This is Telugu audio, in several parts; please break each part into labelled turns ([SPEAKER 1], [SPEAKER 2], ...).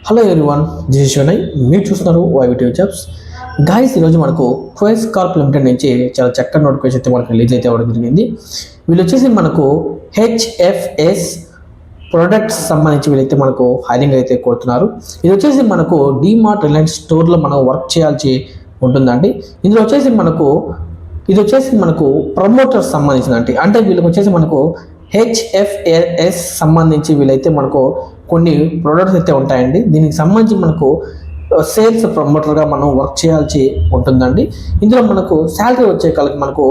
[SPEAKER 1] Hello everyone, this is Vinay. మీరు చూస్తున్నారు వైవిటీ జాబ్స్. గాయస్, ఈరోజు మనకు క్వైస్ కార్ప్ లిమిటెడ్ నుంచి చాలా చక్కటి నోటిఫికేషన్ అయితే మనకు రిలీజ్ అయితే అవ్వడం జరిగింది. వీళ్ళు వచ్చేసి మనకు హెచ్ఎఫ్ఎస్ ప్రొడక్ట్స్ సంబంధించి వీళ్ళైతే మనకు హైరింగ్ అయితే కోరుతున్నారు. ఇది వచ్చేసి మనకు డిమార్ట్, రిలయన్స్ స్టోర్లో మనం వర్క్ చేయాల్సి ఉంటుందండి. ఇందులో వచ్చేసి మనకు ప్రమోటర్స్ సంబంధించినటువంటి, అంటే వీళ్ళకి వచ్చేసి మనకు హెచ్ఎఫ్ఎస్ సంబంధించి వీళ్ళైతే మనకు కొన్ని ప్రొడక్ట్స్ అయితే ఉంటాయండి. దీనికి సంబంధించి మనకు సేల్స్ ప్రమోటర్గా మనం వర్క్ చేయాల్సి ఉంటుందండి. ఇందులో మనకు శాలరీ వచ్చే కాలకి మనకు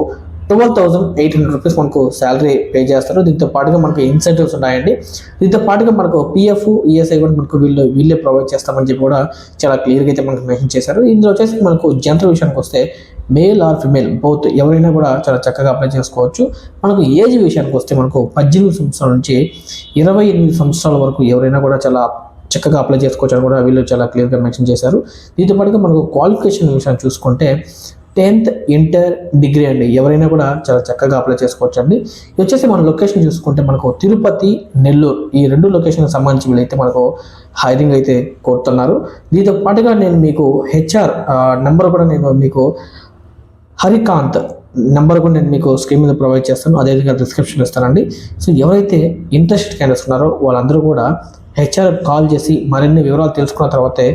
[SPEAKER 1] 12,800 రూపీస్ మనకు శాలరీ పే చేస్తారు. దీంతో పాటుగా మనకు ఇన్సెంటివ్స్ ఉన్నాయండి. దీంతో పాటుగా మనకు పిఎఫ్, ఈఎస్ఐ కూడా మనకు వీళ్ళే ప్రొవైడ్ చేస్తామని చెప్పి కూడా చాలా క్లియర్గా అయితే మనకు మెన్షన్ చేశారు. ఇందులో వచ్చేసి మనకు జెండర్ విషయానికి వస్తే మేల్ ఆర్ ఫిమేల్ బోత్ ఎవరైనా కూడా చాలా చక్కగా అప్లై చేసుకోవచ్చు. మనకు ఏజ్ విషయానికి వస్తే మనకు 18 సంవత్సరాల నుంచి 28 సంవత్సరాల వరకు ఎవరైనా కూడా చాలా చక్కగా అప్లై చేసుకోవచ్చు అని కూడా వీళ్ళు చాలా క్లియర్గా మెన్షన్ చేశారు. దీంతో పాటుగా మనకు క్వాలిఫికేషన్ విషయాన్ని చూసుకుంటే 10th ఇంటర్ డిగ్రీ అండి, ఎవరైనా కూడా చాలా చక్కగా అప్లై చేసుకోవచ్చు అండి. ఇది వచ్చేసి మన లొకేషన్ చూసుకుంటే మనకు తిరుపతి, నెల్లూరు, ఈ 2 లొకేషన్కి సంబంధించి వీళ్ళైతే మనకు హైరింగ్ అయితే కోరుతున్నారు. దీంతో పాటుగా నేను మీకు హెచ్ఆర్ నెంబర్ కూడా నేను మీకు హరికాంత్ నెంబర్ కూడా నేను మీకు స్క్రీన్ మీద ప్రొవైడ్ చేస్తాను, అదేవిధంగా డిస్క్రిప్షన్ ఇస్తానండి. సో ఎవరైతే ఇంట్రెస్టెడ్ క్యాండిడేట్స్ ఉన్నారో వాళ్ళందరూ కూడా హెచ్ఆర్ కాల్ చేసి మరిన్ని వివరాలు తెలుసుకున్న తర్వాతే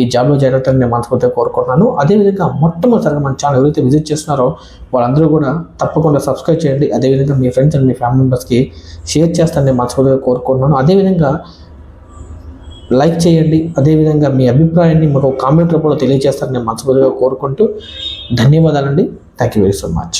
[SPEAKER 1] ఈ జాబ్లో జాయిన్ అవుతారని నేను మనస్ఫూర్తిగా కోరుకుంటున్నాను. అదేవిధంగా మొట్టమొదటిసారిగా మన ఛానల్ ఎవరైతే విజిట్ చేస్తున్నారో వాళ్ళందరూ కూడా తప్పకుండా సబ్స్క్రైబ్ చేయండి. అదేవిధంగా మీ ఫ్రెండ్స్ అండ్ మీ ఫ్యామిలీ మెంబర్స్కి షేర్ చేస్తారని నేను మనస్ఫూర్తిగా కోరుకుంటున్నాను. అదేవిధంగా లైక్ చేయండి. అదేవిధంగా మీ అభిప్రాయాన్ని మాకు కామెంట్ రూపంలో తెలియజేస్తారని నేను మనస్ఫూర్తిగా కోరుకుంటూ ధన్యవాదాలండి. Thank you very so much.